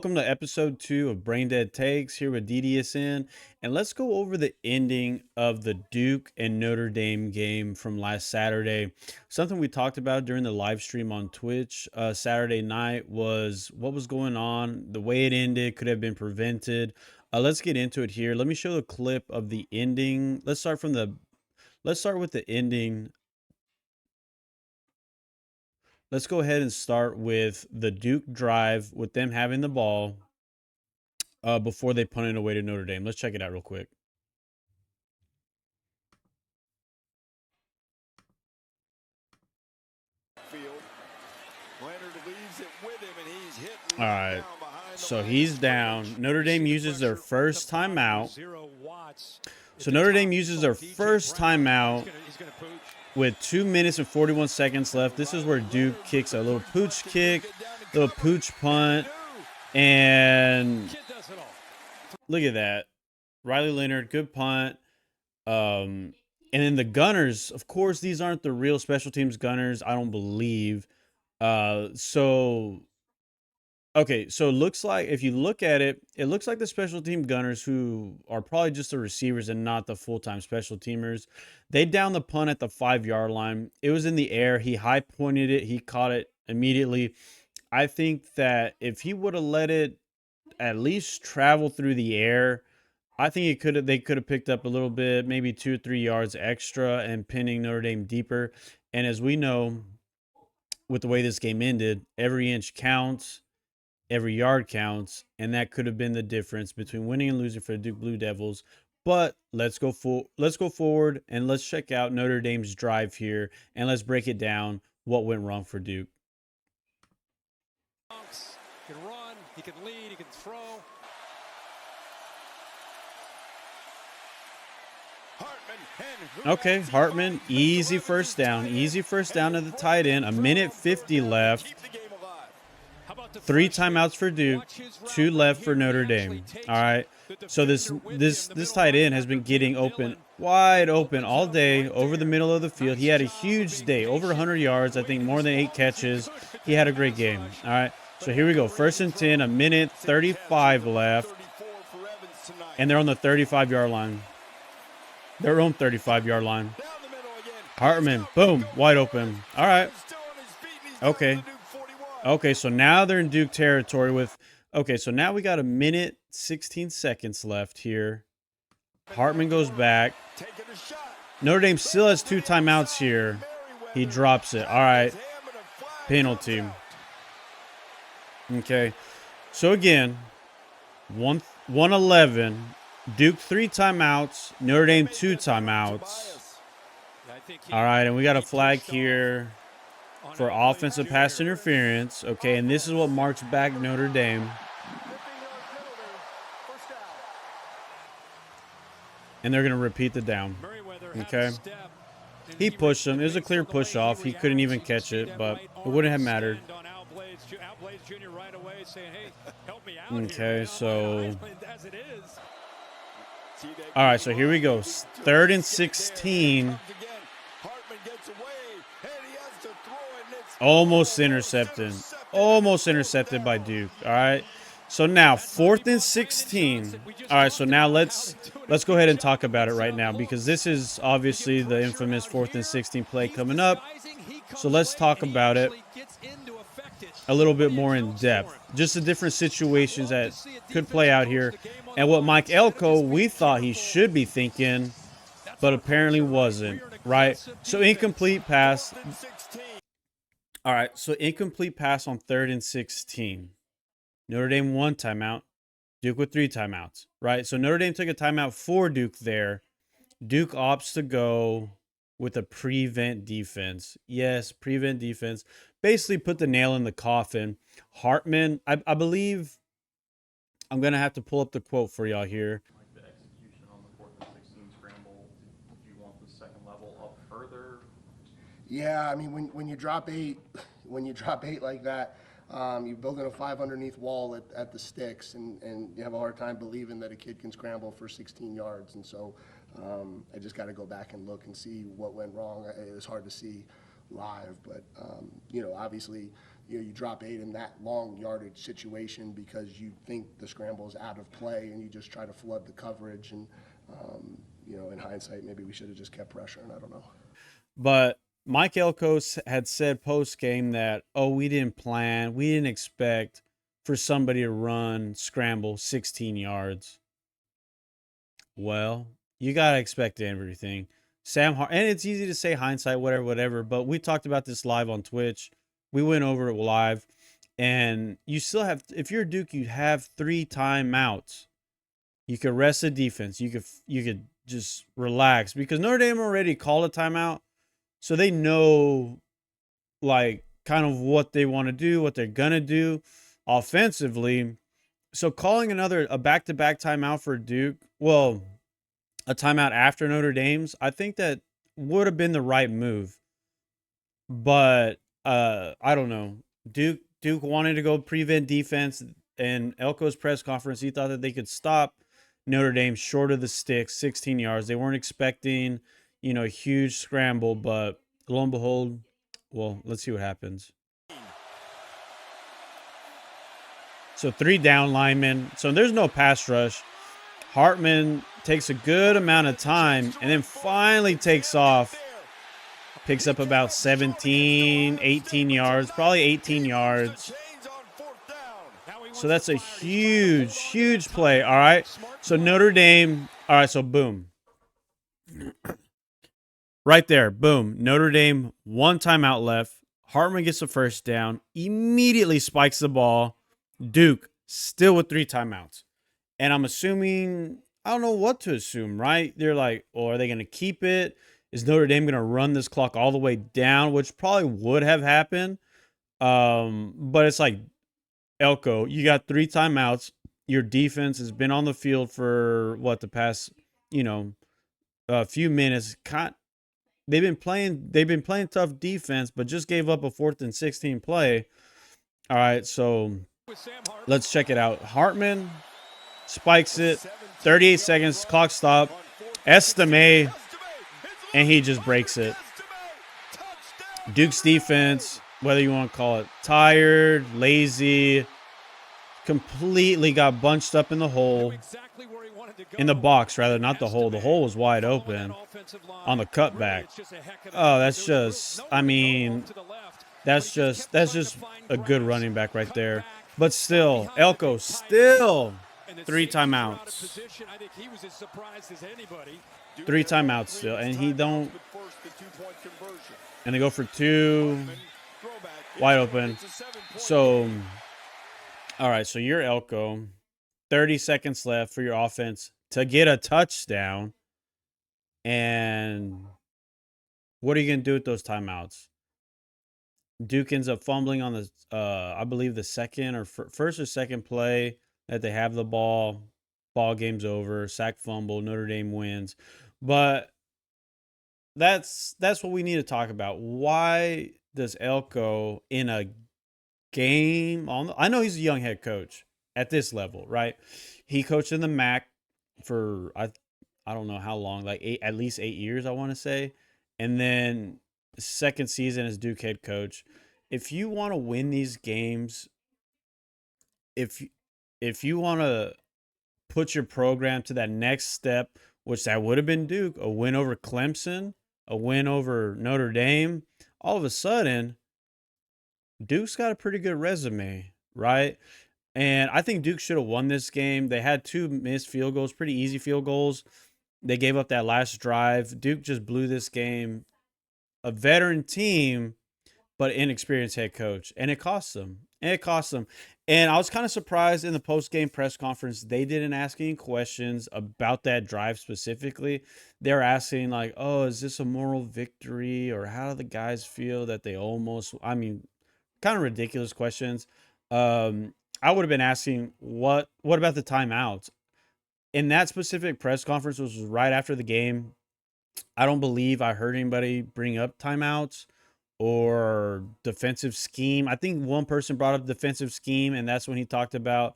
Welcome to episode 2 of Brain Dead Takes here with DDSN. And let's go over the ending of the Duke and Notre Dame game from last Saturday. Something we talked about during the live stream on Twitch Saturday night was what was going on, the way it ended, could have been prevented. Let's get into it here. Let me show the clip of the ending. Let's start with the ending. Let's go ahead and start with the Duke drive with them having the ball before they punted away to Notre Dame. Let's check it out real quick. All right, so he's down. Notre Dame uses their first timeout. So Notre Dame uses their first timeout with 2 minutes and 41 seconds left. This is where Duke kicks a little pooch kick, little pooch punt, and look at that. Riley Leonard, good punt. And then the Gunners, of course, these aren't the real special teams Gunners, I don't believe. Okay, so it looks like, if you look at it, it looks like the special team Gunners, who are probably just the receivers and not the full-time special teamers, they downed the punt at the 5-yard line. It was in the air. He high pointed it. He caught it immediately. I think that if he would have let it at least travel through the air, I think they could have picked up a little bit, maybe 2 or 3 yards extra and pinning Notre Dame deeper. And as we know, with the way this game ended, every inch counts, every yard counts, and that could have been the difference between winning and losing for the Duke Blue Devils. But let's go forward and let's check out Notre Dame's drive here and let's break it down what went wrong for Duke. He can run, he can lead, he can throw. Okay, Hartman, easy first down. Easy first down to the tight end. 1:50 left. 3 timeouts for Duke, 2 left for Notre Dame. All right. So this tight end has been getting open, wide open all day over the middle of the field. He had a huge day, over 100 yards, I think more than 8 catches. He had a great game. All right. So here we go. 1st and 10, 1:35 left. And they're on the 35-yard line. Their own 35-yard line. Hartman, boom, wide open. All right. Okay, so now they're in Duke territory with, okay, so now we got 1:16 seconds left here. Hartman goes back. Notre Dame still has 2 timeouts here. He drops it. All right. Penalty. Okay. So again, 111. Duke 3 timeouts. Notre Dame 2 timeouts. All right, and we got a flag here for offensive pass interference. Okay, and this is what marks back Notre Dame. And they're going to repeat the down. Okay. He pushed him. It was a clear push off. He couldn't even catch it, but it wouldn't have mattered. Okay, so. All right, so here we go. 3rd and 16. Almost intercepted. Almost intercepted by Duke. All right. So now 4th and 16. All right. So now let's go ahead and talk about it right now, because this is obviously the infamous 4th and 16 play coming up. So let's talk about it a little bit more in depth. Just the different situations that could play out here, and what Mike Elko, we thought he should be thinking, but apparently wasn't. Right. So incomplete pass. All right, so incomplete pass on 3rd and 16. Notre Dame 1 timeout. Duke with 3 timeouts, right? So Notre Dame took a timeout for Duke there. Duke opts to go with a prevent defense. Yes, prevent defense. Basically put the nail in the coffin. Hartman, I believe, I'm going to have to pull up the quote for y'all here. The execution on the 4th and 16 scramble, do you want the second level up further? Yeah, I mean, when you drop 8, like that, you're building a 5 underneath wall at the sticks, and you have a hard time believing that a kid can scramble for 16 yards. And so I just got to go back and look and see what went wrong. It was hard to see live, but obviously, you drop 8 in that long yardage situation because you think the scramble is out of play and you just try to flood the coverage. And, in hindsight, maybe we should have just kept pressuring. I don't know. But Mike Elko had said post-game that, we didn't plan, we didn't expect for somebody to run, scramble 16 yards. Well, you got to expect everything. And it's easy to say hindsight, whatever, but we talked about this live on Twitch. We went over it live, and you still have, if you're Duke, you have 3 timeouts. You could rest the defense. You could just relax because Notre Dame already called a timeout, so they know like kind of what they want to do, what they're gonna do offensively. So calling a back-to-back timeout for Duke, well, a timeout after Notre Dame's, I think that would have been the right move. But I don't know. Duke wanted to go prevent defense, and Elko's press conference, he thought that they could stop Notre Dame short of the sticks, 16 yards. They weren't expecting, a huge scramble, but lo and behold, well, let's see what happens. So 3 down linemen. So there's no pass rush. Hartman takes a good amount of time and then finally takes off. Picks up about 17, 18 yards, probably 18 yards. So that's a huge play, all right? So Notre Dame, all right, so boom. Right there, boom. Notre Dame, 1 timeout left. Hartman gets the first down, immediately spikes the ball. Duke, still with 3 timeouts. And I'm assuming, I don't know what to assume, right? They're like, are they going to keep it? Is Notre Dame going to run this clock all the way down? Which probably would have happened. But it's like, Elko, you got 3 timeouts. Your defense has been on the field for the past, a few minutes. They've been playing tough defense, but just gave up a 4th and 16 play. All right, so let's check it out. Hartman spikes it. 38 seconds, clock stop. Estime, and he just breaks it. Duke's defense, whether you want to call it tired, lazy, completely got bunched up in the hole. In the box, rather, not the hole. The hole was wide open on the cutback. Oh, that's just, that's just a good running back right there. But still, Elko, still 3 timeouts. 3 timeouts still, and and they go for 2, wide open. So, all right, so you're Elko. 30 seconds left for your offense to get a touchdown. And what are you going to do with those timeouts? Duke ends up fumbling on the, I believe, the second or first or second play that they have the ball. Ball game's over. Sack fumble. Notre Dame wins. But that's what we need to talk about. Why does Elko in a game I know he's a young head coach at this level, right? He coached in the MAC for I don't know how long, like at least 8 years, I want to say. And then second season as Duke head coach. If you want to win these games, if you want to put your program to that next step, which that would have been Duke, a win over Clemson, a win over Notre Dame, all of a sudden, Duke's got a pretty good resume, right? And I think Duke should have won this game. They had 2 missed field goals, pretty easy field goals. They gave up that last drive. Duke just blew this game. A veteran team, but inexperienced head coach. And it cost them. And I was kind of surprised in the post-game press conference, they didn't ask any questions about that drive specifically. They're asking like, is this a moral victory? Or how do the guys feel that they almost, kind of ridiculous questions. I would have been asking, what about the timeouts? In that specific press conference, which was right after the game, I don't believe I heard anybody bring up timeouts or defensive scheme. I think one person brought up defensive scheme, and that's when he talked about,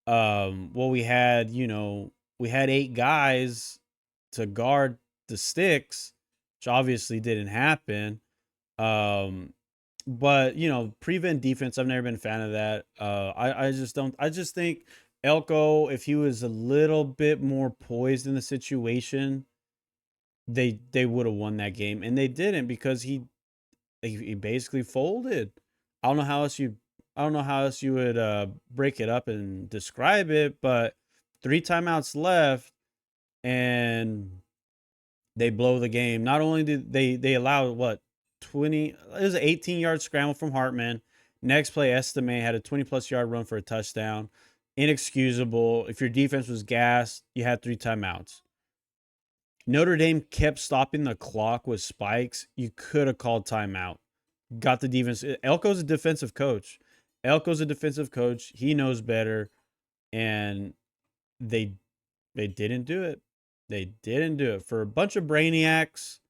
we had 8 guys to guard the sticks, which obviously didn't happen. But you know, prevent defense, I've never been a fan of that. I just don't. I just think Elko, if he was a little bit more poised in the situation, they would have won that game, and they didn't because he basically folded. I don't know how else you I don't know how else you would break it up and describe it, but 3 timeouts left and they blow the game. Not only did they allow what 20, it was an 18-yard scramble from Hartman. Next play, Estime had a 20+ yard run for a touchdown. Inexcusable. If your defense was gassed, you had 3 timeouts. Notre Dame kept stopping the clock with spikes. You could have called timeout. Got the defense. Elko's a defensive coach. Elko's a defensive coach. He knows better, and they didn't do it. They didn't do it. For a bunch of brainiacs,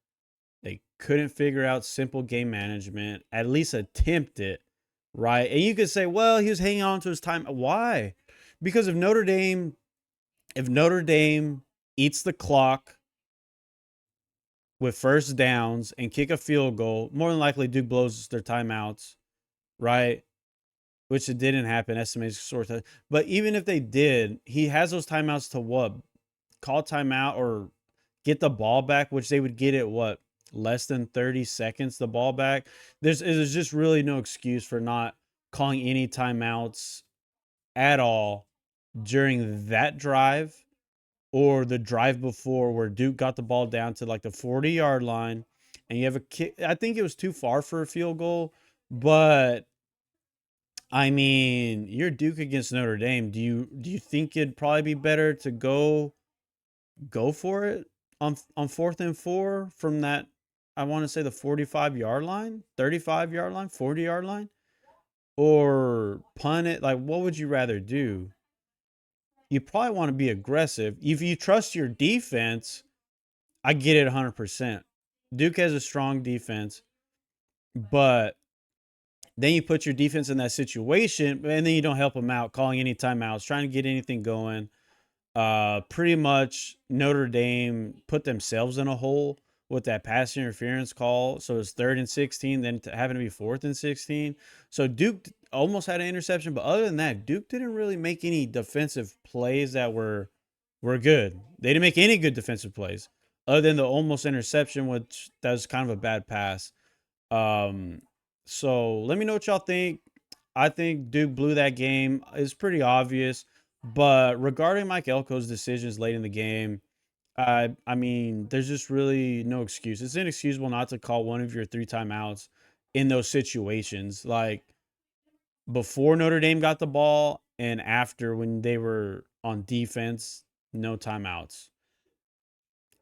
they couldn't figure out simple game management, at least attempt it, right? And you could say, well, he was hanging on to his time. Why? Because if Notre Dame eats the clock with first downs and kick a field goal, more than likely Duke blows their timeouts, right? Which it didn't happen. Estimates sort of. But even if they did, he has those timeouts to what? Call timeout or get the ball back, which they would get at what? Less than 30 seconds, the ball back. There's just really no excuse for not calling any timeouts at all during that drive or the drive before where Duke got the ball down to like the 40-yard line and you have a kick. I think it was too far for a field goal, but I mean, you're Duke against Notre Dame. Do you think it'd probably be better to go for it on 4th and 4 from that, I want to say the 45-yard line, 35-yard line, 40-yard line, or punt it? Like, what would you rather do? You probably want to be aggressive. If you trust your defense, I get it 100%. Duke has a strong defense, but then you put your defense in that situation, and then you don't help them out, calling any timeouts, trying to get anything going. Pretty much Notre Dame put themselves in a hole with that pass interference call. So it's 3rd and 16, then having to be 4th and 16. So Duke almost had an interception, but other than that, Duke didn't really make any defensive plays that were good. They didn't make any good defensive plays other than the almost interception, which that was kind of a bad pass. So let me know what y'all think. I think Duke blew that game. It's pretty obvious. But regarding Mike Elko's decisions late in the game, I mean, there's just really no excuse. It's inexcusable not to call one of your 3 timeouts in those situations. Like before Notre Dame got the ball and after when they were on defense, no timeouts.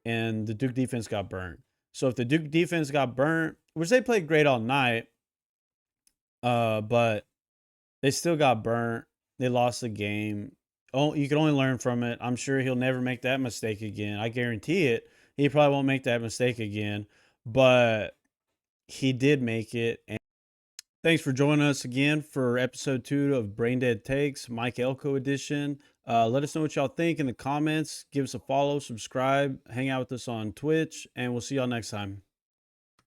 And the Duke defense got burnt. So if the Duke defense got burnt, which they played great all night, but they still got burnt. They lost the game. Oh, you can only learn from it. I'm sure he'll never make that mistake again. I guarantee it. He probably won't make that mistake again. But he did make it. And thanks for joining us again for episode 2 of Brain Dead Takes, Mike Elko edition. Let us know what y'all think in the comments. Give us a follow, subscribe, hang out with us on Twitch, and we'll see y'all next time.